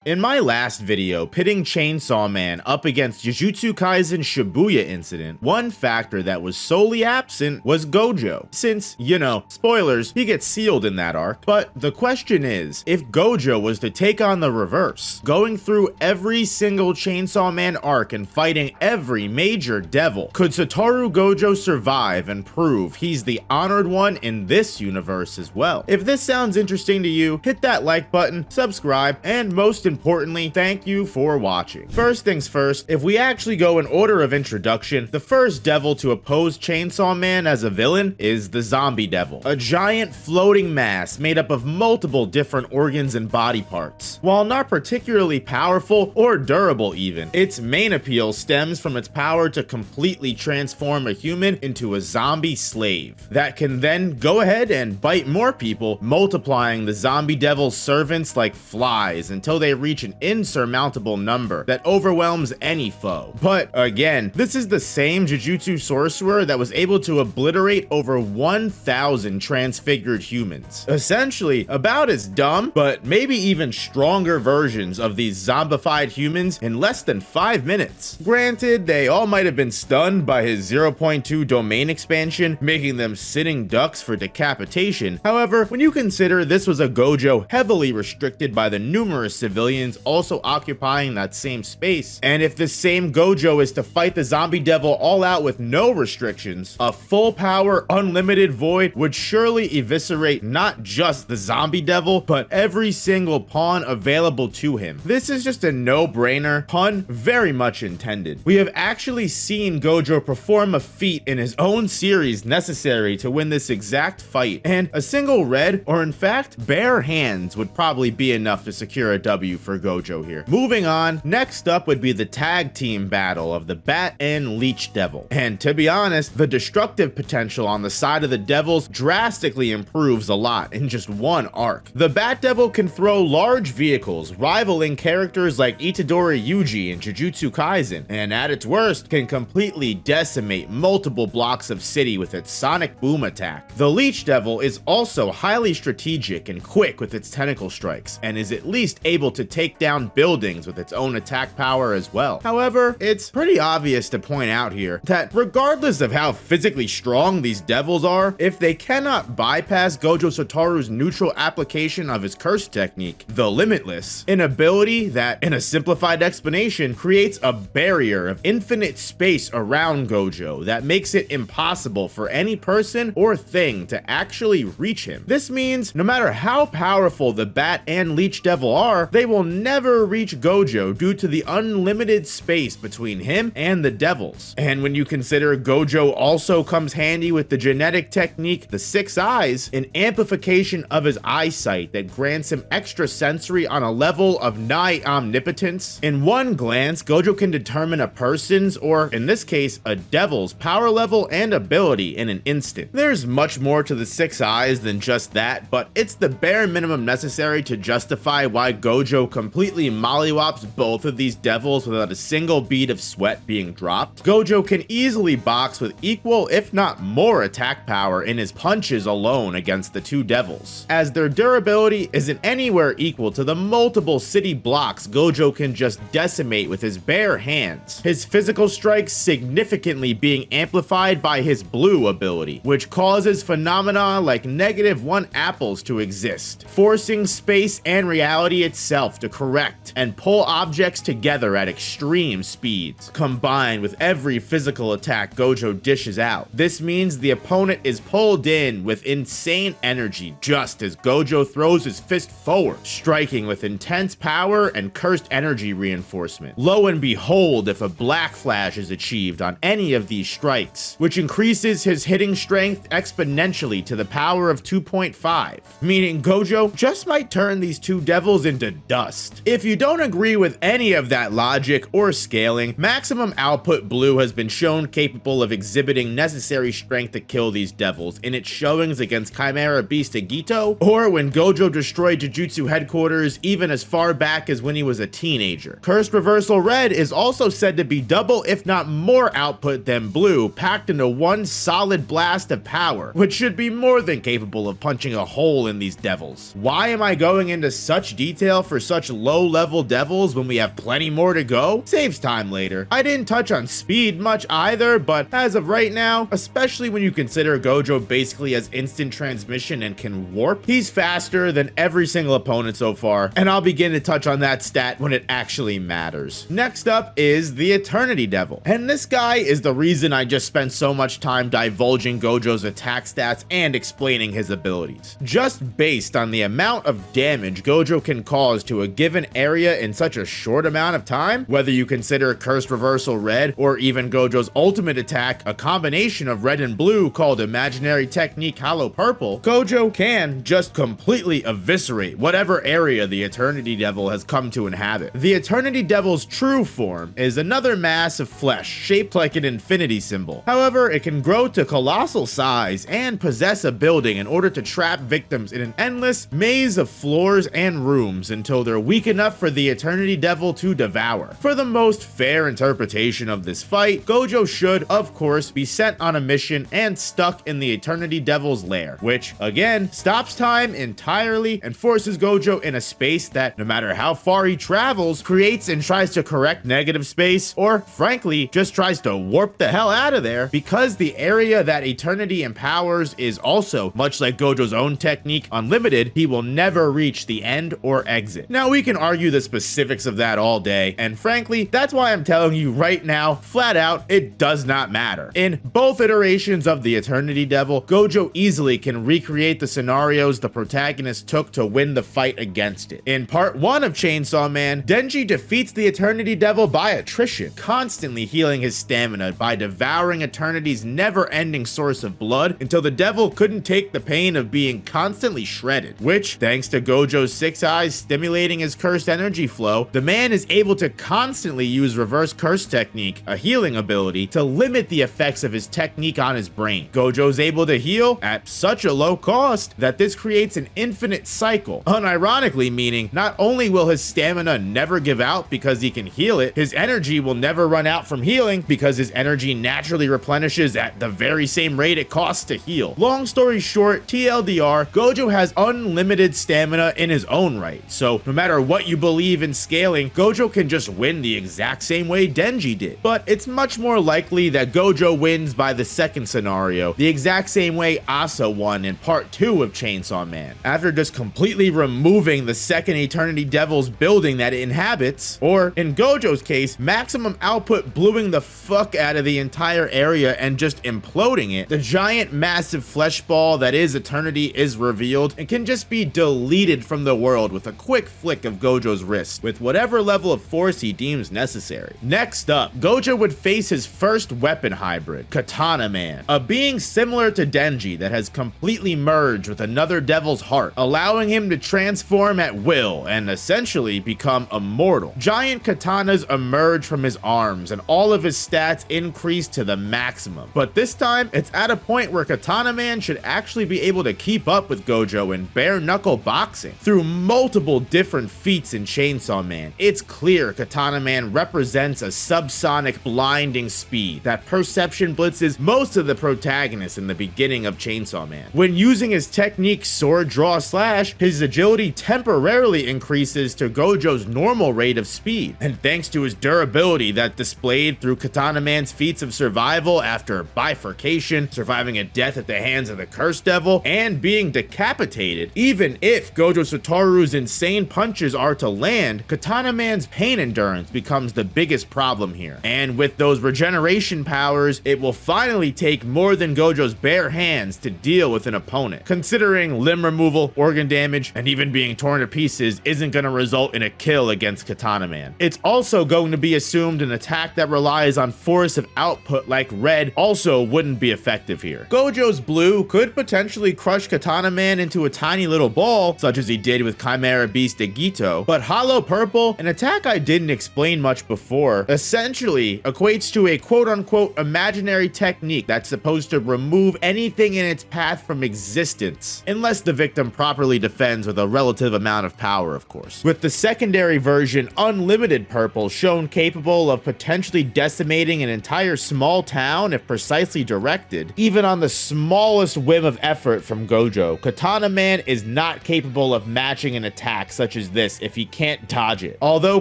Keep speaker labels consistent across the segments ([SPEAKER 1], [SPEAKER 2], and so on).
[SPEAKER 1] In my last video, pitting Chainsaw Man up against Jujutsu Kaisen Shibuya Incident, one factor that was solely absent was Gojo. Since, you know, spoilers, he gets sealed in that arc. But the question is, if Gojo was to take on the reverse, going through every single Chainsaw Man arc and fighting every major devil, could Satoru Gojo survive and prove he's the honored one in this universe as well? If this sounds interesting to you, hit that like button, subscribe, and most importantly, thank you for watching. First things first, if we actually go in order of introduction, the first devil to oppose Chainsaw Man as a villain is the Zombie Devil, a giant floating mass made up of multiple different organs and body parts. While not particularly powerful or durable even, its main appeal stems from its power to completely transform a human into a zombie slave that can then go ahead and bite more people, multiplying the Zombie Devil's servants like flies until they reach an insurmountable number that overwhelms any foe. But again, this is the same Jujutsu sorcerer that was able to obliterate over 1,000 transfigured humans. Essentially, about as dumb, but maybe even stronger versions of these zombified humans in less than 5 minutes. Granted, they all might have been stunned by his 0.2 domain expansion, making them sitting ducks for decapitation. However, when you consider this was a Gojo heavily restricted by the numerous civilians also occupying that same space, and if this same Gojo is to fight the Zombie Devil all out with no restrictions, a full power unlimited void would surely eviscerate not just the Zombie Devil, but every single pawn available to him. This is just a no-brainer, pun very much intended. We have actually seen Gojo perform a feat in his own series necessary to win this exact fight, and a single red, or in fact bare hands, would probably be enough to secure a W for Gojo here. Moving on, next up would be the tag team battle of the Bat and Leech Devil. And to be honest, the destructive potential on the side of the devils drastically improves a lot in just one arc. The Bat Devil can throw large vehicles, rivaling characters like Itadori Yuji in Jujutsu Kaisen, and at its worst, can completely decimate multiple blocks of city with its sonic boom attack. The Leech Devil is also highly strategic and quick with its tentacle strikes, and is at least able to take down buildings with its own attack power as well. However, it's pretty obvious to point out here that regardless of how physically strong these devils are, if they cannot bypass Gojo Satoru's neutral application of his curse technique, the Limitless, an ability that, in a simplified explanation, creates a barrier of infinite space around Gojo that makes it impossible for any person or thing to actually reach him. This means no matter how powerful the Bat and Leech Devil are, they will never reach Gojo due to the unlimited space between him and the devils. And when you consider Gojo also comes handy with the genetic technique, the Six Eyes, an amplification of his eyesight that grants him extra sensory on a level of nigh omnipotence. In one glance, Gojo can determine a person's, or in this case, a devil's power level and ability in an instant. There's much more to the Six Eyes than just that, but it's the bare minimum necessary to justify why Gojo completely mollywops both of these devils without a single bead of sweat being dropped. Gojo can easily box with equal, if not more, attack power in his punches alone against the two devils, as their durability isn't anywhere equal to the multiple city blocks Gojo can just decimate with his bare hands. His physical strikes significantly being amplified by his blue ability, which causes phenomena like -1 apples to exist, forcing space and reality itself to correct and pull objects together at extreme speeds, combined with every physical attack Gojo dishes out. This means the opponent is pulled in with insane energy just as Gojo throws his fist forward, striking with intense power and cursed energy reinforcement. Lo and behold, if a black flash is achieved on any of these strikes, which increases his hitting strength exponentially to the power of 2.5, meaning Gojo just might turn these two devils into dust. If you don't agree with any of that logic or scaling, Maximum Output Blue has been shown capable of exhibiting necessary strength to kill these devils in its showings against Chimera Beast Agito, or when Gojo destroyed Jujutsu headquarters even as far back as when he was a teenager. Cursed Reversal Red is also said to be double if not more output than Blue, packed into one solid blast of power, which should be more than capable of punching a hole in these devils. Why am I going into such detail for such such low-level devils when we have plenty more to go? Saves time later. I didn't touch on speed much either, but as of right now, especially when you consider Gojo basically has instant transmission and can warp, he's faster than every single opponent so far, and I'll begin to touch on that stat when it actually matters. Next up is the Eternity Devil, and this guy is the reason I just spent so much time divulging Gojo's attack stats and explaining his abilities. Just based on the amount of damage Gojo can cause to a given area in such a short amount of time, whether you consider Cursed Reversal Red or even Gojo's ultimate attack, a combination of red and blue called Imaginary Technique Hollow Purple, Gojo can just completely eviscerate whatever area the Eternity Devil has come to inhabit. The Eternity Devil's true form is another mass of flesh shaped like an infinity symbol. However, it can grow to colossal size and possess a building in order to trap victims in an endless maze of floors and rooms until they're weak enough for the Eternity Devil to devour. For the most fair interpretation of this fight, Gojo should, of course, be sent on a mission and stuck in the Eternity Devil's lair, which, again, stops time entirely and forces Gojo in a space that, no matter how far he travels, creates and tries to correct negative space, or, frankly, just tries to warp the hell out of there, because the area that Eternity empowers is also, much like Gojo's own technique, unlimited. He will never reach the end or exit. Now, we can argue the specifics of that all day, and frankly, that's why I'm telling you right now, flat out, it does not matter. In both iterations of the Eternity Devil, Gojo easily can recreate the scenarios the protagonist took to win the fight against it. In part 1 of Chainsaw Man, Denji defeats the Eternity Devil by attrition, constantly healing his stamina by devouring Eternity's never-ending source of blood until the devil couldn't take the pain of being constantly shredded, which, thanks to Gojo's 6 eyes stimulating his cursed energy flow, the man is able to constantly use reverse curse technique, a healing ability, to limit the effects of his technique on his brain. Gojo's able to heal at such a low cost that this creates an infinite cycle, unironically meaning not only will his stamina never give out because he can heal it, his energy will never run out from healing because his energy naturally replenishes at the very same rate it costs to heal. Long story short, TLDR, Gojo has unlimited stamina in his own right, so no matter what you believe in scaling, Gojo can just win the exact same way Denji did. But it's much more likely that Gojo wins by the second scenario, the exact same way Asa won in part 2 of Chainsaw Man. After just completely removing the second Eternity Devil's building that it inhabits, or in Gojo's case, maximum output bluing the fuck out of the entire area and just imploding it, the giant massive flesh ball that is Eternity is revealed and can just be deleted from the world with a quick flick of Gojo's wrist, with whatever level of force he deems necessary. Next up, Gojo would face his first weapon hybrid, Katana Man, a being similar to Denji that has completely merged with another devil's heart, allowing him to transform at will and essentially become immortal. Giant katanas emerge from his arms and all of his stats increase to the maximum, but this time it's at a point where Katana Man should actually be able to keep up with Gojo in bare knuckle boxing. Through multiple different feats in Chainsaw Man, it's clear Katana Man represents a subsonic blinding speed that perception blitzes most of the protagonists in the beginning of Chainsaw Man. When using his technique Sword Draw Slash, his agility temporarily increases to Gojo's normal rate of speed, and thanks to his durability that displayed through Katana Man's feats of survival after bifurcation, surviving a death at the hands of the Cursed Devil, and being decapitated, even if Gojo Satoru's insane punches are to land, Katana Man's pain endurance becomes the biggest problem here. And with those regeneration powers, it will finally take more than Gojo's bare hands to deal with an opponent, considering limb removal, organ damage, and even being torn to pieces isn't going to result in a kill against Katana Man. It's also going to be assumed an attack that relies on force of output like Red also wouldn't be effective here. Gojo's blue could potentially crush Katana Man into a tiny little ball, such as he did with Chimera Beast Agito, but Hollow Purple, an attack I didn't explain much before, essentially equates to a quote-unquote imaginary technique that's supposed to remove anything in its path from existence, unless the victim properly defends with a relative amount of power, of course. With the secondary version, Unlimited Purple, shown capable of potentially decimating an entire small town if precisely directed, even on the smallest whim of effort from Gojo, Katana Man is not capable of matching an attack such much as this if he can't dodge it. Although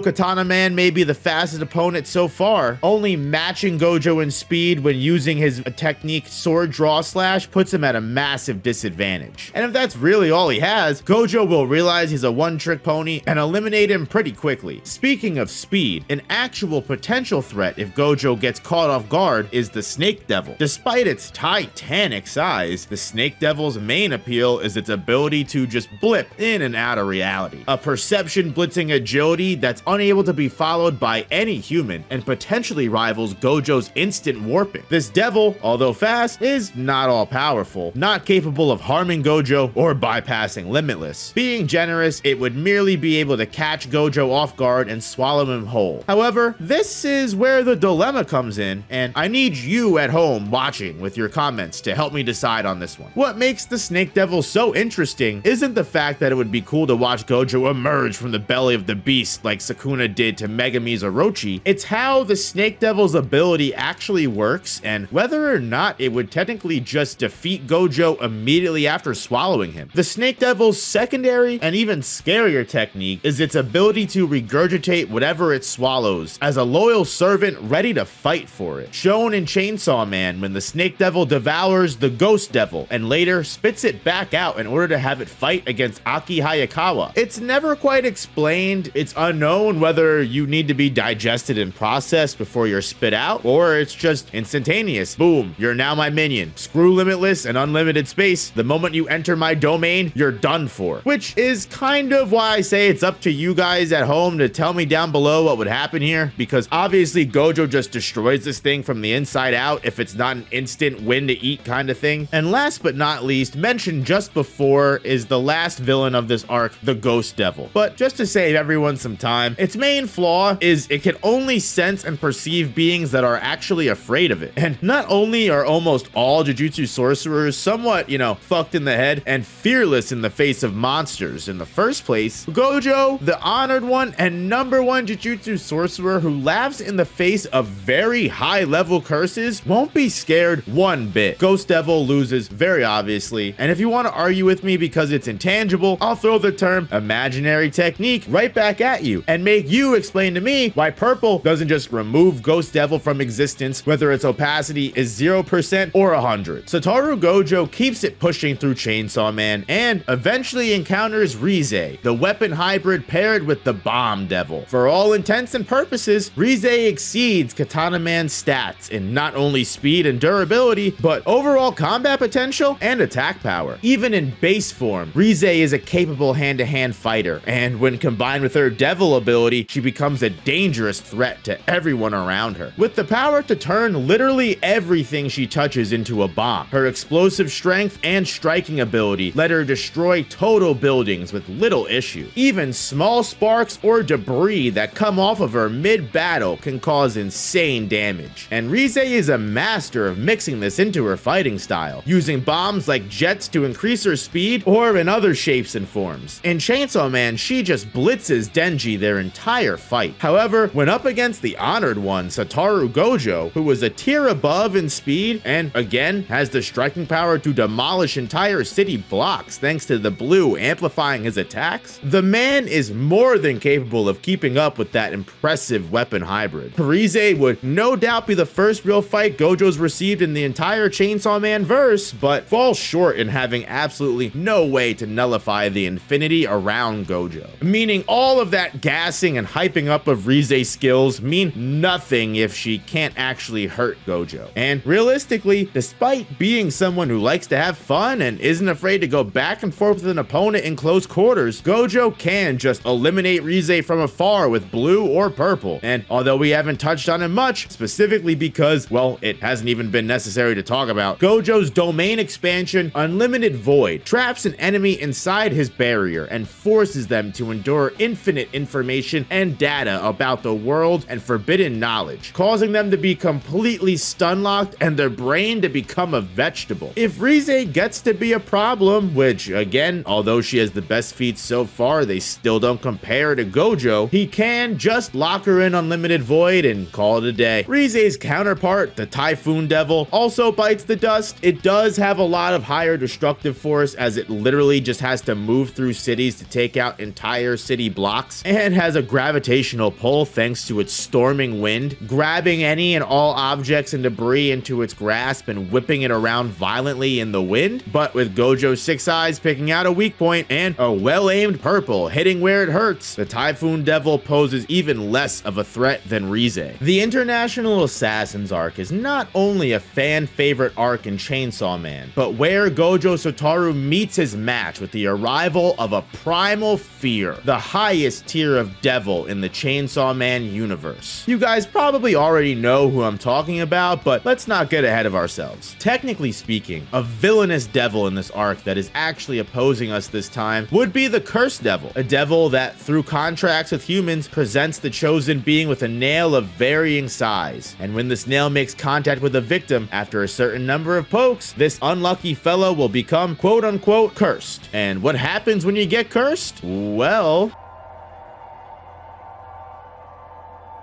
[SPEAKER 1] Katana Man may be the fastest opponent so far, only matching Gojo in speed when using his technique Sword Draw Slash puts him at a massive disadvantage. And if that's really all he has, Gojo will realize he's a one-trick pony and eliminate him pretty quickly. Speaking of speed, an actual potential threat if Gojo gets caught off guard is the Snake Devil. Despite its titanic size, the Snake Devil's main appeal is its ability to just blip in and out of reality. A perception blitzing agility that's unable to be followed by any human and potentially rivals Gojo's instant warping. This devil, although fast, is not all powerful, not capable of harming Gojo or bypassing Limitless. Being generous, it would merely be able to catch Gojo off guard and swallow him whole. However, this is where the dilemma comes in, and I need you at home watching with your comments to help me decide on this one. What makes the Snake Devil so interesting isn't the fact that it would be cool to watch Gojo emerge from the belly of the beast like Sukuna did to Megami's Orochi, it's how the Snake Devil's ability actually works and whether or not it would technically just defeat Gojo immediately after swallowing him. The Snake Devil's secondary and even scarier technique is its ability to regurgitate whatever it swallows as a loyal servant ready to fight for it. Shown in Chainsaw Man when the Snake Devil devours the Ghost Devil and later spits it back out in order to have it fight against Aki Hayakawa. It's never quite explained. It's unknown whether you need to be digested and processed before you're spit out, or it's just instantaneous. Boom, you're now my minion. Screw Limitless and unlimited space. The moment you enter my domain, you're done for. Which is kind of why I say it's up to you guys at home to tell me down below what would happen here, because obviously Gojo just destroys this thing from the inside out if it's not an instant win to eat kind of thing. And last but not least, mentioned just before is the last villain of this arc, the Ghost Devil. But just to save everyone some time, its main flaw is it can only sense and perceive beings that are actually afraid of it. And not only are almost all Jujutsu sorcerers somewhat, fucked in the head and fearless in the face of monsters in the first place, Gojo, the Honored One and #1 Jujutsu sorcerer who laughs in the face of very high level curses, won't be scared one bit. Ghost Devil loses very obviously, and if you want to argue with me because it's intangible, I'll throw the term imaginary technique right back at you and make you explain to me why purple doesn't just remove Ghost Devil from existence, whether its opacity is 0% or 100. Satoru Gojo keeps it pushing through Chainsaw Man and eventually encounters Reze, the weapon hybrid paired with the Bomb Devil. For all intents and purposes, Reze exceeds Katana Man's stats in not only speed and durability, but overall combat potential and attack power. Even in base form, Reze is a capable hand-to-hand fighter, and when combined with her devil ability, she becomes a dangerous threat to everyone around her. With the power to turn literally everything she touches into a bomb, her explosive strength and striking ability let her destroy total buildings with little issue. Even small sparks or debris that come off of her mid-battle can cause insane damage. And Reze is a master of mixing this into her fighting style, using bombs like jets to increase her speed or in other shapes and forms. In Chainsaw Man, she just blitzes Denji their entire fight. However, when up against the Honored One, Satoru Gojo, who was a tier above in speed and again has the striking power to demolish entire city blocks thanks to the blue amplifying his attacks, the man is more than capable of keeping up with that impressive weapon hybrid. Reze would no doubt be the first real fight Gojo's received in the entire Chainsaw Man verse, but falls short in having absolutely no way to nullify the infinity around Gojo. Meaning all of that gassing and hyping up of Reze's skills mean nothing if she can't actually hurt Gojo. And realistically, despite being someone who likes to have fun and isn't afraid to go back and forth with an opponent in close quarters, Gojo can just eliminate Reze from afar with blue or purple. And although we haven't touched on it much, specifically because, well, it hasn't even been necessary to talk about, Gojo's domain expansion, Unlimited Void, traps an enemy inside his barrier and forces them to endure infinite information and data about the world and forbidden knowledge, causing them to be completely stun-locked and their brain to become a vegetable. If Reze gets to be a problem, which again, although she has the best feats so far, they still don't compare to Gojo, he can just lock her in Unlimited Void and call it a day. Reze's counterpart, the Typhoon Devil, also bites the dust. It does have a lot of higher destructive force as it literally just has to move through cities to take out out entire city blocks, and has a gravitational pull thanks to its storming wind, grabbing any and all objects and debris into its grasp and whipping it around violently in the wind, but with Gojo's 6 eyes picking out a weak point and a well-aimed purple hitting where it hurts, the Typhoon Devil poses even less of a threat than Reze. The International Assassins arc is not only a fan favorite arc in Chainsaw Man, but where Gojo Satoru meets his match with the arrival of a primal fear, the highest tier of devil in the Chainsaw Man universe. You guys probably already know who I'm talking about, but let's not get ahead of ourselves. Technically speaking, a villainous devil in this arc that is actually opposing us this time would be the Cursed Devil, a devil that through contracts with humans presents the chosen being with a nail of varying size, and when this nail makes contact with a victim after a certain number of pokes, this unlucky fellow will become quote-unquote cursed. And what happens when you get cursed? Well,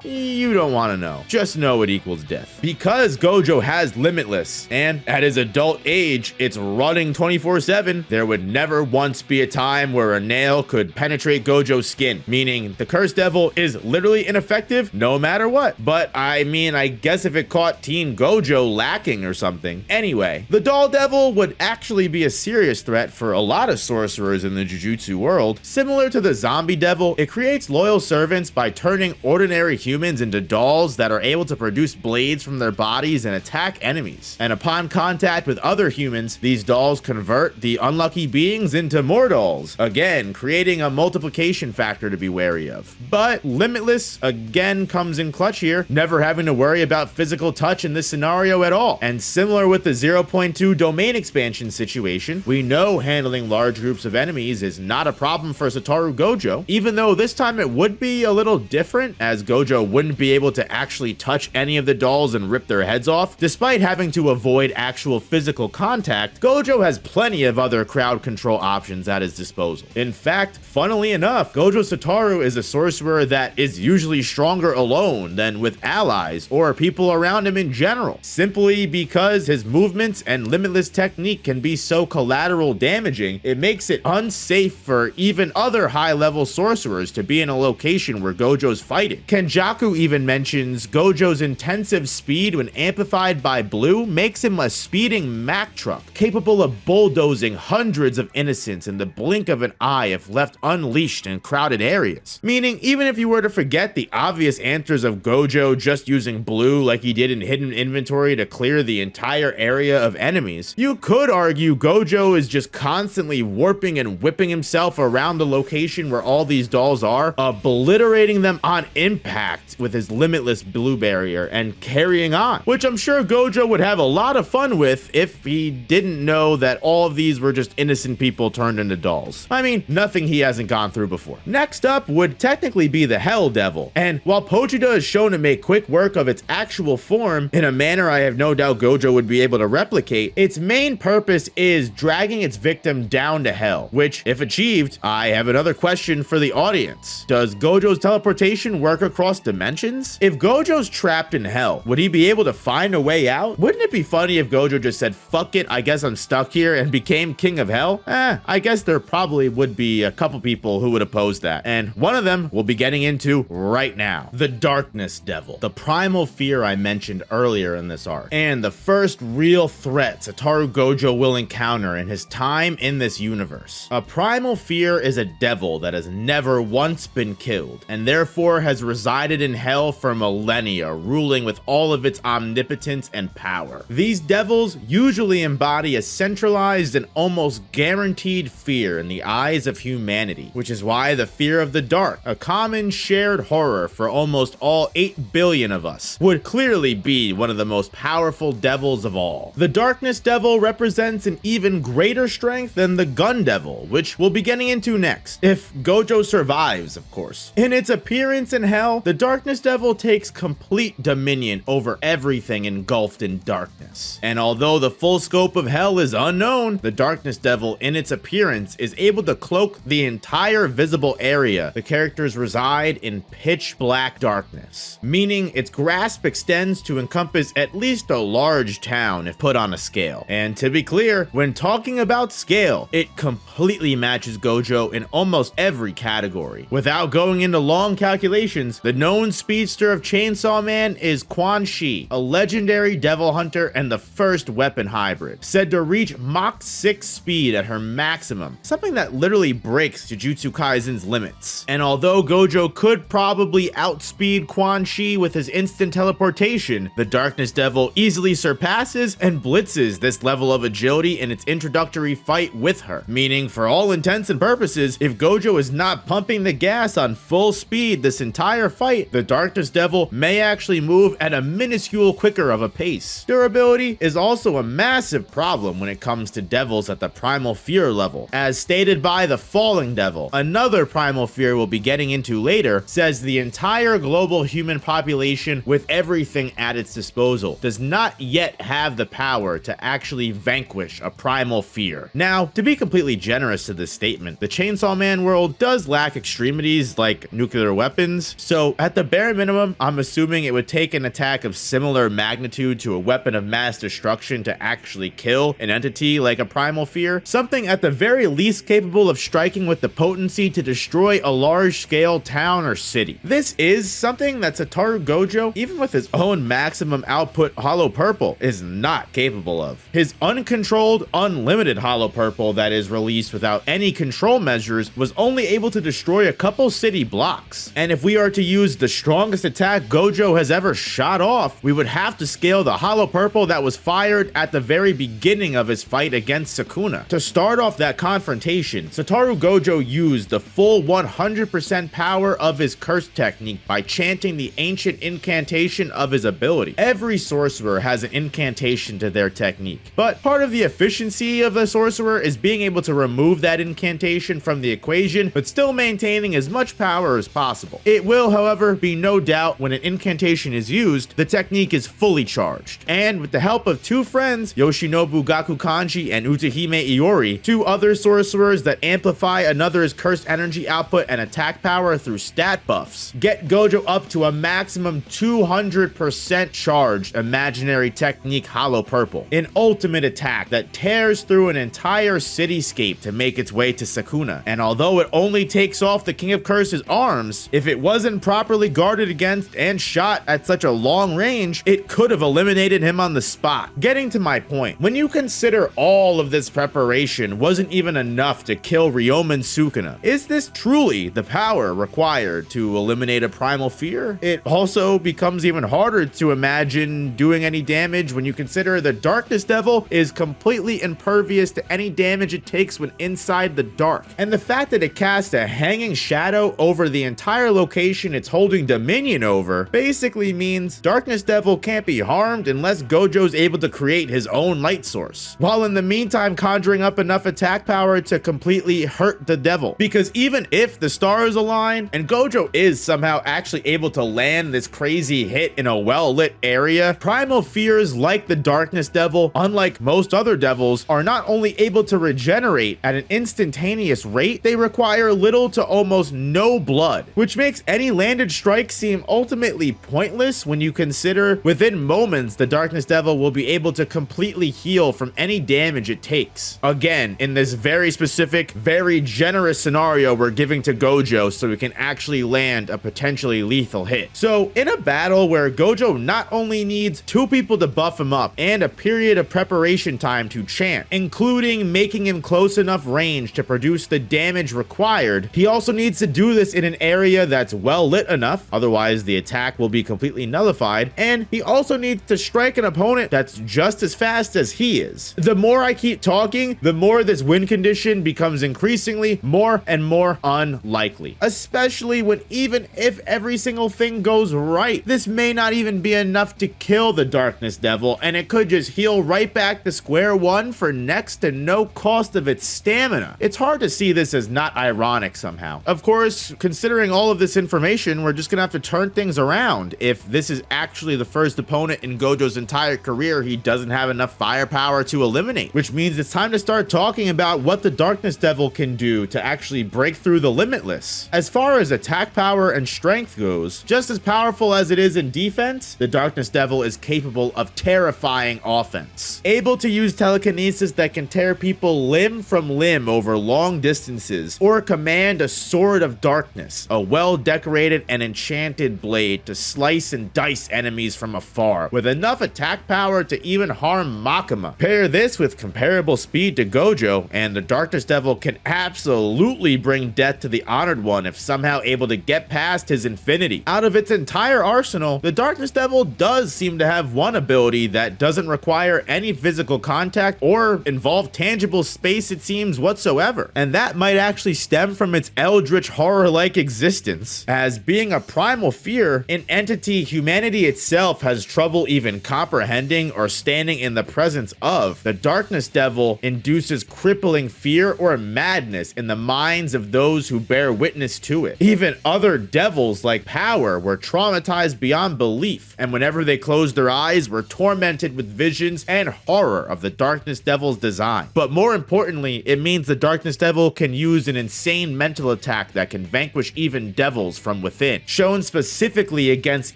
[SPEAKER 1] you don't want to know. Just know it equals death. Because Gojo has Limitless, and at his adult age, it's running 24/7, there would never once be a time where a nail could penetrate Gojo's skin, meaning the Cursed Devil is literally ineffective no matter what. But I mean, I guess if it caught Teen Gojo lacking or something. Anyway, the Doll Devil would actually be a serious threat for a lot of sorcerers in the Jujutsu world. Similar to the Zombie Devil, it creates loyal servants by turning ordinary humans into dolls that are able to produce blades from their bodies and attack enemies. And upon contact with other humans, these dolls convert the unlucky beings into more dolls, again creating a multiplication factor to be wary of. But Limitless again comes in clutch here, never having to worry about physical touch in this scenario at all. And similar with the 0.2 domain expansion situation, we know handling large groups of enemies is not a problem for Satoru Gojo, even though this time it would be a little different, as Gojo wouldn't be able to actually touch any of the dolls and rip their heads off. Despite having to avoid actual physical contact, Gojo has plenty of other crowd control options at his disposal. In fact, funnily enough, Gojo Satoru is a sorcerer that is usually stronger alone than with allies or people around him in general, simply because his movements and limitless technique can be so collateral damaging, it makes it unsafe for even other high-level sorcerers to be in a location where Gojo's fighting. Kenjaku even mentions Gojo's intensive speed when amplified by blue makes him a speeding Mack truck, capable of bulldozing hundreds of innocents in the blink of an eye if left unleashed in crowded areas. Meaning, even if you were to forget the obvious answers of Gojo just using blue like he did in Hidden Inventory to clear the entire area of enemies, you could argue Gojo is just constantly warping and whipping himself around the location where all these dolls are, obliterating them on impact with his limitless blue barrier and carrying on, which I'm sure Gojo would have a lot of fun with if he didn't know that all of these were just innocent people turned into dolls. I mean, nothing he hasn't gone through before. Next up would technically be the Hell Devil, and while Pochita is shown to make quick work of its actual form in a manner I have no doubt Gojo would be able to replicate, its main purpose is dragging its victim down to hell, which, if achieved, I have another question for the audience. Does Gojo's teleportation work across dimensions? If Gojo's trapped in hell, would he be able to find a way out? Wouldn't it be funny if Gojo just said, fuck it, I guess I'm stuck here, and became king of hell? I guess there probably would be a couple people who would oppose that, and one of them we'll be getting into right now. The Darkness Devil, the primal fear I mentioned earlier in this arc, and the first real threat Satoru Gojo will encounter in his time in this universe. A primal fear is a devil that has never once been killed, and therefore has resided in hell for millennia, ruling with all of its omnipotence and power. These devils usually embody a centralized and almost guaranteed fear in the eyes of humanity, which is why the fear of the dark, a common shared horror for almost all 8 billion of us, would clearly be one of the most powerful devils of all. The Darkness Devil represents an even greater strength than the Gun Devil, which we'll be getting into next, if Gojo survives, of course. In its appearance in hell, the Darkness Devil takes complete dominion over everything engulfed in darkness. And although the full scope of hell is unknown, the Darkness Devil in its appearance is able to cloak the entire visible area the characters reside in pitch black darkness, meaning its grasp extends to encompass at least a large town if put on a scale. And to be clear, when talking about scale, it completely matches Gojo in almost every category. Without going into long calculations, the known speedster of Chainsaw Man is Quan Chi, a legendary devil hunter and the first weapon hybrid, said to reach Mach 6 speed at her maximum, something that literally breaks Jujutsu Kaisen's limits. And although Gojo could probably outspeed Quan Chi with his instant teleportation, the Darkness Devil easily surpasses and blitzes this level of agility in its introductory fight with her, meaning for all intents and purposes, if Gojo is not pumping the gas on full speed this entire fight, the Darkness Devil may actually move at a minuscule quicker of a pace. Durability is also a massive problem when it comes to devils at the Primal Fear level. As stated by the Falling Devil, another Primal Fear we'll be getting into later, says the entire global human population with everything at its disposal does not yet have the power to actually vanquish a Primal Fear. Now, to be completely generous to this statement, the Chainsaw Man world does lack extremities like nuclear weapons, so at the bare minimum, I'm assuming it would take an attack of similar magnitude to a weapon of mass destruction to actually kill an entity like a Primal Fear, something at the very least capable of striking with the potency to destroy a large-scale town or city. This is something that Satoru Gojo, even with his own maximum output Hollow Purple, is not capable of. His uncontrolled, unlimited Hollow Purple that is released without any control measures was only able to destroy a couple city blocks. And if we are to use the strongest attack Gojo has ever shot off, we would have to scale the Hollow Purple that was fired at the very beginning of his fight against Sukuna. To start off that confrontation, Satoru Gojo used the full 100% power of his curse technique by chanting the ancient incantation of his ability. Every sorcerer has an incantation to their technique, but part of the efficiency of the sorcerer is being able to remove that incantation from the equation, but still maintaining as much power as possible. It will, however, be no doubt when an incantation is used, the technique is fully charged. And with the help of two friends, Yoshinobu Gakukanji and Utahime Iori, two other sorcerers that amplify another's cursed energy output and attack power through stat buffs, get Gojo up to a maximum 200% charged imaginary technique Hollow Purple, an ultimate attack that tears through an entire cityscape to make its way to Sukuna. And although it only takes off the King of Curse's arms, if it wasn't properly guarded against and shot at such a long range, it could have eliminated him on the spot. Getting to my point, when you consider all of this preparation wasn't even enough to kill Ryomen Sukuna, is this truly the power required to eliminate a Primal Fear? It also becomes even harder to imagine doing any damage when you consider the Darkness Devil is completely impervious to any damage it takes when inside the dark. And the fact that it casts a hanging shadow over the entire location it's holding dominion over basically means Darkness Devil can't be harmed unless Gojo's able to create his own light source, while in the meantime conjuring up enough attack power to completely hurt the devil. Because even if the stars align and Gojo is somehow actually able to land this crazy hit in a well-lit area, Primal Fears like the Darkness Devil, unlike most other devils, are not only able to regenerate at an instantaneous rate, they require little to almost no blood, which makes any landed strike seem ultimately pointless when you consider within moments the Darkness Devil will be able to completely heal from any damage it takes. Again, in this very specific, very generous scenario we're giving to Gojo so we can actually land a potentially lethal hit. So in a battle where Gojo not only needs two people to buff him up and a period of preparation time to chant, including making him close enough range to produce the damage required, he also needs to do this in an area that's well lit enough, otherwise the attack will be completely nullified, and he also needs to strike an opponent that's just as fast as he is. The more I keep talking, the more this win condition becomes increasingly more and more unlikely, especially when even if every single thing goes right, this may not even be enough to kill the Darkness Devil, and it could just heal right back to square one for next to no cost of its stamina. It's hard to see this as not ironic somehow. Of course, considering all of this information, we're are just gonna have to turn things around if this is actually the first opponent in Gojo's entire career he doesn't have enough firepower to eliminate, which means it's time to start talking about what the Darkness Devil can do to actually break through the Limitless. As far as attack power and strength goes, just as powerful as it is in defense, the Darkness Devil is capable of terrifying offense. Able to use telekinesis that can tear people limb from limb over long distances, or command a sword of darkness, a well-decorated and enchanted blade to slice and dice enemies from afar, with enough attack power to even harm Makima. Pair this with comparable speed to Gojo, and the Darkness Devil can absolutely bring death to the Honored One if somehow able to get past his infinity. Out of its entire arsenal, the Darkness Devil does seem to have one ability that doesn't require any physical contact or involve tangible space, it seems, whatsoever. And that might actually stem from its eldritch horror-like existence. As being a primal fear, an entity humanity itself has trouble even comprehending or standing in the presence of, the Darkness Devil induces crippling fear or madness in the minds of those who bear witness to it. Even other devils like Power were traumatized beyond belief, and whenever they closed their eyes were tormented with visions and horror of the Darkness Devil's design. But more importantly, it means the Darkness Devil can use an insane mental attack that can vanquish even devils from within. Shown specifically against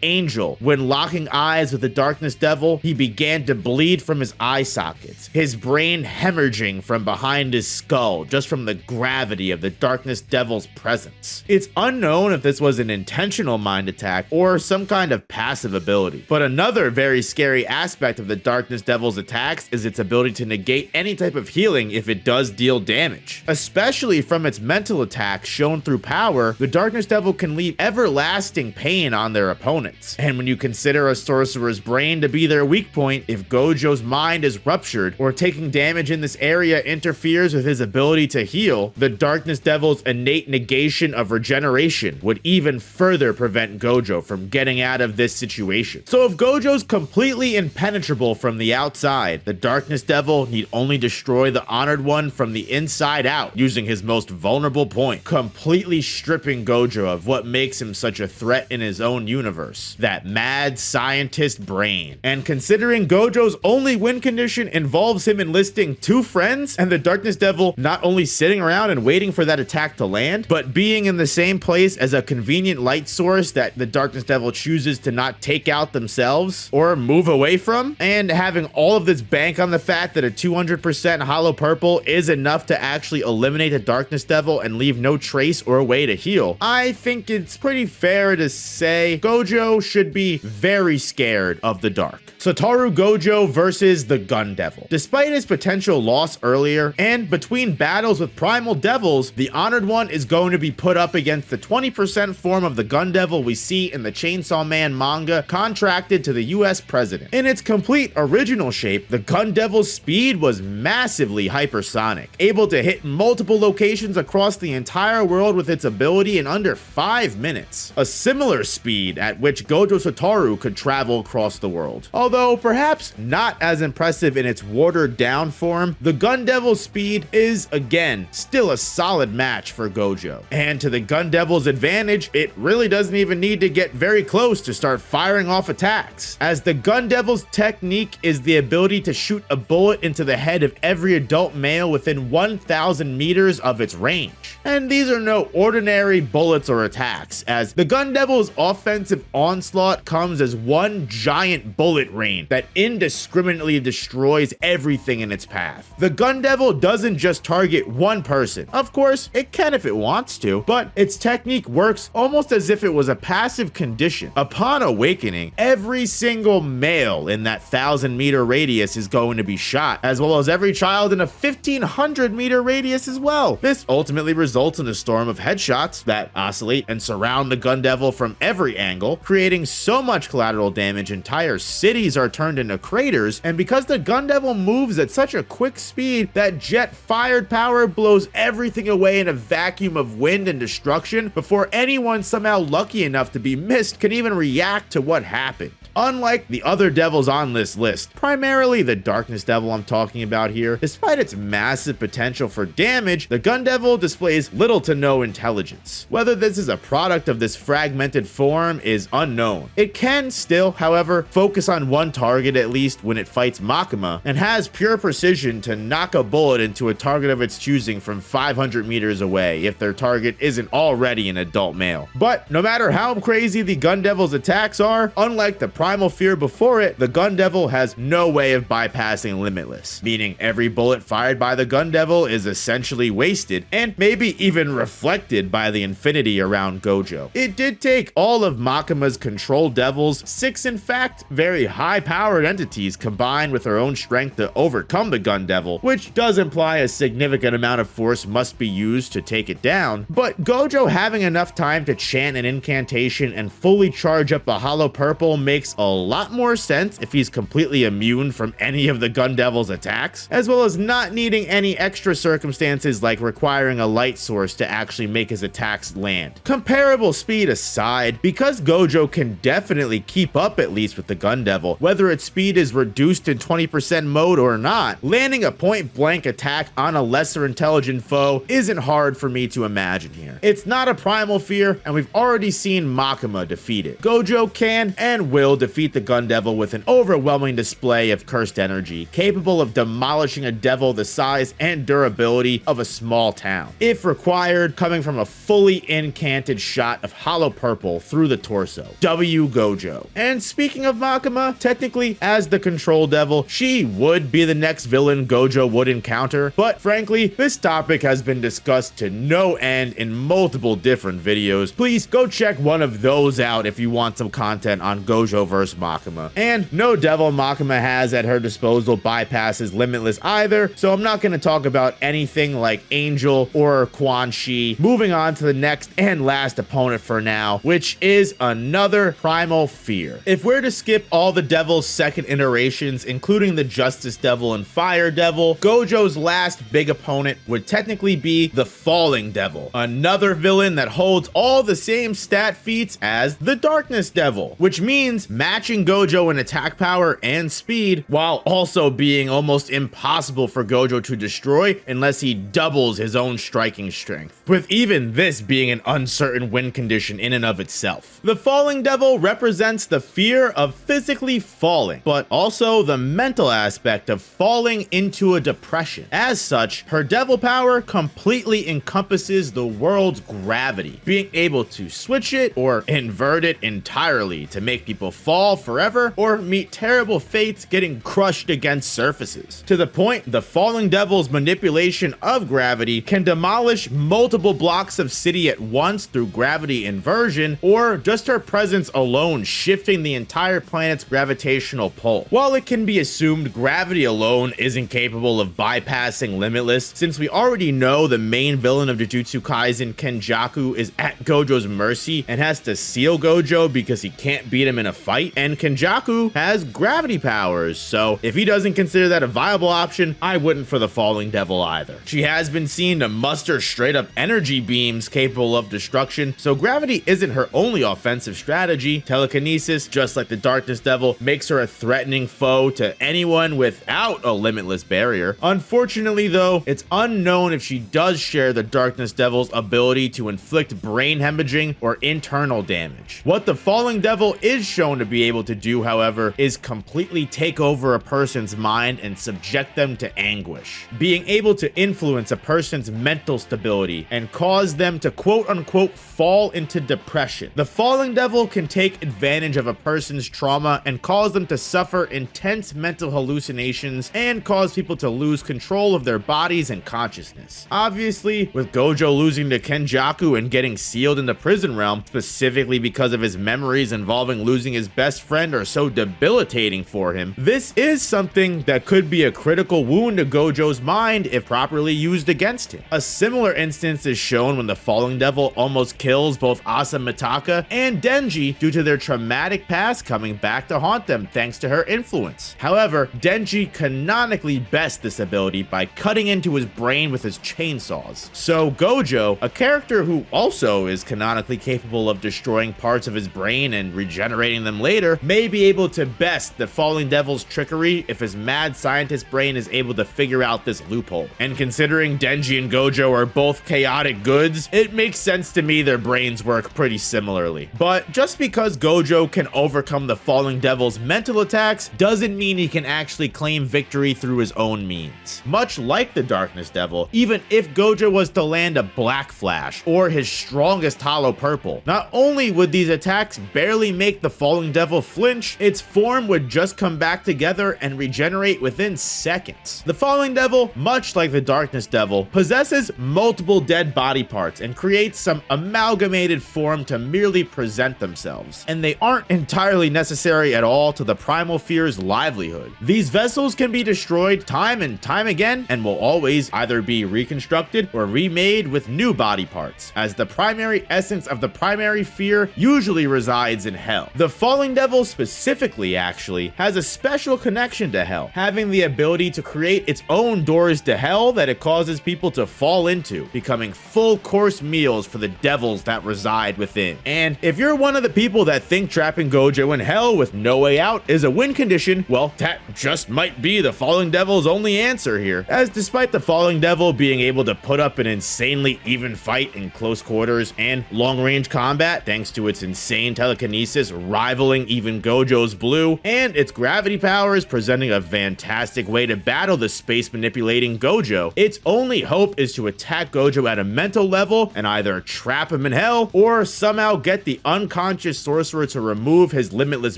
[SPEAKER 1] Angel, when locking eyes with the Darkness Devil, he began to bleed from his eye sockets, his brain hemorrhaging from behind his skull just from the gravity of the Darkness Devil's presence. It's unknown if this was an intentional mind attack or some kind of passive ability. But another very scary aspect of the Darkness Devil's attacks is its ability to negate any type of healing if it does deal damage. Especially from its mental attacks shown through Power, the Darkness Devil can leave everlasting pain on their opponents. And when you consider a sorcerer's brain to be their weak point, if Gojo's mind is ruptured or taking damage in this area interferes with his ability to heal, the Darkness Devil's innate negation of regeneration would even further prevent Gojo from getting out of this situation. So if Gojo's completely impenetrable from the outside, the Darkness Devil need only destroy the Honored One from the inside out using his most vulnerable point, completely stripping Gojo of what makes him such a threat in his own universe, that mad scientist brain. And considering Gojo's only win condition involves him enlisting 2 friends, and the Darkness Devil not only sitting around and waiting for that attack to land, but being in the same place as a convenient light source that the Darkness Devil chooses to not take out themselves or move away from, and having all of this bank on the fact that a 200% hollow purple is enough to actually eliminate the Darkness Devil and leave no trace or way to heal, I think it's pretty fair to say Gojo should be very scared of the dark. Satoru Gojo versus the Gun Devil. Despite his potential loss earlier, and between battles with primal devils, the Honored One is going to be put up against the 20% form of the Gun Devil we see in the Chainsaw Man manga contracted to the US president. In its complete original shape, the Gun Devil's speed was massively hypersonic, able to hit multiple locations across the entire world with its ability in under 5 minutes, a similar speed at which Gojo Satoru could travel across the world. Although perhaps not as impressive in its watered down form, the Gun Devil's speed is, again, still a solid match for Gojo. And to the Gun Devil's advantage, it really doesn't even need to get very close to start firing off attacks, as the Gun Devil's technique is the ability to shoot a bullet into the head of every adult male within 1,000 meters of its range. And these are no ordinary bullets or attacks, as the Gun Devil's offensive onslaught comes as one giant bullet rain that indiscriminately destroys everything in its path. The Gun Devil doesn't just target one person. Of course, it can if it wants to, but its technique works almost as if it was a passive condition. Upon awakening, every single male in that 1,000-meter radius is going to be shot, as well as every child in a 1,500-meter radius as well. This ultimately results in a storm of headshots that oscillate and surround the Gun Devil from every angle, creating so much collateral damage entire cities are turned into craters. And because the Gun Devil moves at such a quick speed, that jet-fired power blows everything away in a vacuum of wind and destruction before anyone somehow lucky enough to be missed can even react to what happened. Unlike the other devils on this list, primarily the Darkness Devil I'm talking about here, despite its massive potential for damage, the Gun Devil displays little to no intelligence. Whether this is a product of this fragmented form is unknown. It can still, however, focus on one target at least when it fights Makima, and has pure precision to knock a bullet into a target of its choosing from 500 meters away if their target isn't already an adult male. But no matter how crazy the Gun Devil's attacks are, unlike the primal fear before it, the Gun Devil has no way of bypassing Limitless, meaning every bullet fired by the Gun Devil is essentially wasted and maybe even reflected by the infinity around Gojo. It did take all of Makima's control devils, 6 in fact very high-powered entities, combined with her own strength to overcome the Gun Devil, which does imply a significant amount of force must be used to take it down, but Gojo having enough time to chant an incantation and fully charge up a hollow purple makes a lot more sense if he's completely immune from any of the Gun Devil's attacks, as well as not needing any extra circumstances like requiring a light source to actually make his attacks land. Comparable speed aside, because Gojo can definitely keep up at least with the Gun Devil, whether its speed is reduced in 20% mode or not, landing a point-blank attack on a lesser intelligent foe isn't hard for me to imagine here. It's not a primal fear, and we've already seen Makima defeat it. Gojo can and will defeat the Gun Devil with an overwhelming display of cursed energy, capable of demolishing a devil the size and durability of a small town, if required, coming from a fully incanted shot of hollow purple through the torso. W Gojo. And speaking of Makima, technically as the control devil, she would be the next villain Gojo would encounter, but frankly, this topic has been discussed to no end in multiple different videos. Please go check one of those out if you want some content on Gojo vs Makima. And no devil Makima has at her disposal bypasses Limitless either, so I'm not going to talk about anything like Angel or Quan Chi. Moving on to the next and last opponent for now, which is another primal fear. If we're to skip all the devil's second iterations, including the Justice Devil and Fire Devil, Gojo's last big opponent would technically be the Falling Devil, another villain that holds all the same stat feats as the Darkness Devil, which means matching Gojo in attack power and speed, while also being almost impossible for Gojo to destroy unless he doubles his own striking strength, with even this being an uncertain win condition in and of itself. The Falling Devil represents the fear of physically falling, but also the mental aspect of falling into a depression. As such, her devil power completely encompasses the world's gravity, being able to switch it or invert it entirely to make people fall forever or meet terrible fates getting crushed against surfaces, to the point the Falling Devil's manipulation of gravity can demolish multiple blocks of city at once through gravity inversion, or just her presence alone shifting the entire planet's gravitational pull. While it can be assumed gravity alone isn't capable of bypassing Limitless, since we already know the main villain of Jujutsu Kaisen, Kenjaku, is at Gojo's mercy and has to seal Gojo because he can't beat him in a fight, and Kenjaku has gravity powers, so if he doesn't consider that a viable option, I wouldn't for the Falling Devil either. She has been seen to muster straight up energy beams capable of destruction, so gravity isn't her only offensive strategy. Telekinesis, just like the Darkness Devil, makes her a threatening foe to anyone without a Limitless barrier. Unfortunately though, it's unknown if she does share the Darkness Devil's ability to inflict brain hemorrhaging or internal damage. What the Falling Devil is shown to be able to do, however, is completely take over a person's mind and subject them to anguish, being able to influence a person's mental stability and cause them to quote-unquote fall into depression. The Falling Devil can take advantage of a person's trauma and cause them to suffer intense mental hallucinations and cause people to lose control of their bodies and consciousness. Obviously, with Gojo losing to Kenjaku and getting sealed in the prison realm, specifically because of his memories involving losing his best friend are so debilitating for him, this is something that could be a critical wound to Gojo's mind if properly used against him. A similar instance is shown when the Falling Devil almost kills both Asa Mitaka and Denji due to their traumatic past coming back to haunt them thanks to her influence. However, Denji canonically bests this ability by cutting into his brain with his chainsaws. So Gojo, a character who also is canonically capable of destroying parts of his brain and regenerating them later, may be able to best the Falling Devil's trickery if his mad scientist brain is able to figure out this loophole. And considering Denji and Gojo are both chaotic goods, it makes sense to me their brains brains work pretty similarly. But just because Gojo can overcome the Falling Devil's mental attacks doesn't mean he can actually claim victory through his own means. Much like the Darkness Devil, even if Gojo was to land a Black Flash or his strongest Hollow Purple, not only would these attacks barely make the Falling Devil flinch, its form would just come back together and regenerate within seconds. The Falling Devil, much like the Darkness Devil, possesses multiple dead body parts and creates some amalgamated form to merely present themselves, and they aren't entirely necessary at all to the Primal Fear's livelihood. These vessels can be destroyed time and time again and will always either be reconstructed or remade with new body parts, as the primary essence of the Primary Fear usually resides in Hell. The Falling Devil specifically actually has a special connection to Hell, having the ability to create its own doors to Hell that it causes people to fall into, becoming full course meals for the devils that reside within. And if you're one of the people that think trapping Gojo in Hell with no way out is a win condition, well, that just might be the Falling Devil's only answer here, as despite the Falling Devil being able to put up an insanely even fight in close quarters and long-range combat thanks to its insane telekinesis rivaling even Gojo's blue, and its gravity powers presenting a fantastic way to battle the space-manipulating Gojo, its only hope is to attack Gojo at a mental level and either trap him in Hell or somehow get the unconscious sorcerer to remove his limitless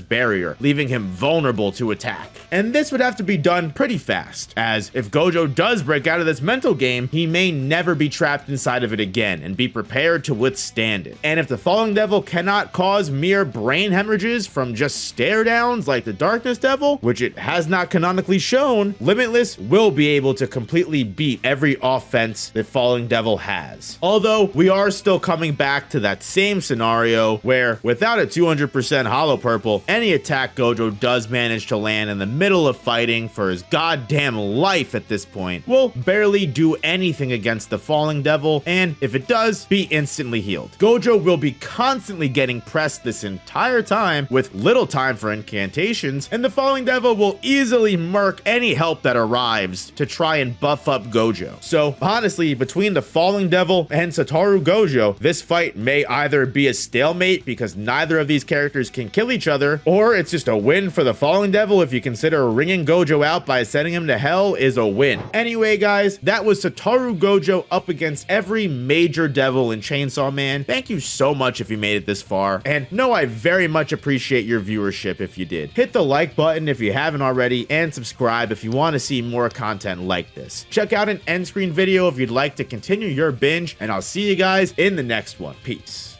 [SPEAKER 1] barrier, leaving him vulnerable to attack. And this would have to be done pretty fast, as if Gojo does break out of this mental game, he may never be trapped inside of it again and be prepared to withstand it. And if the Falling Devil cannot cause mere brain hemorrhages from just stare downs like the Darkness Devil, which it has not canonically shown, Limitless will be able to completely beat every offense the Falling Devil has. Although we are still coming back to that same scenario where without a 200% Hollow Purple, any attack Gojo does manage to land in the middle of fighting for his goddamn life at this point will barely do anything against the Falling Devil, and if it does, be instantly healed. Gojo will be constantly getting pressed this entire time with little time for incantations, and the Falling Devil will easily murk any help that arrives to try and buff up Gojo. So honestly, between the Falling Devil and Satoru Gojo, this fight may either be a stalemate because neither of these characters can kill each other, or it's just a win for the Falling Devil if you consider wringing Gojo out by sending him to Hell is a win. Anyway guys, that was Satoru Gojo up against every major devil in Chainsaw Man. Thank you so much if you made it this far, and know I very much appreciate your viewership if you did. Hit the like button if you haven't already, and subscribe if you want to see more content like this. Check out an end screen video if you'd like to continue your binge, and I'll see you guys in the next one. Peace.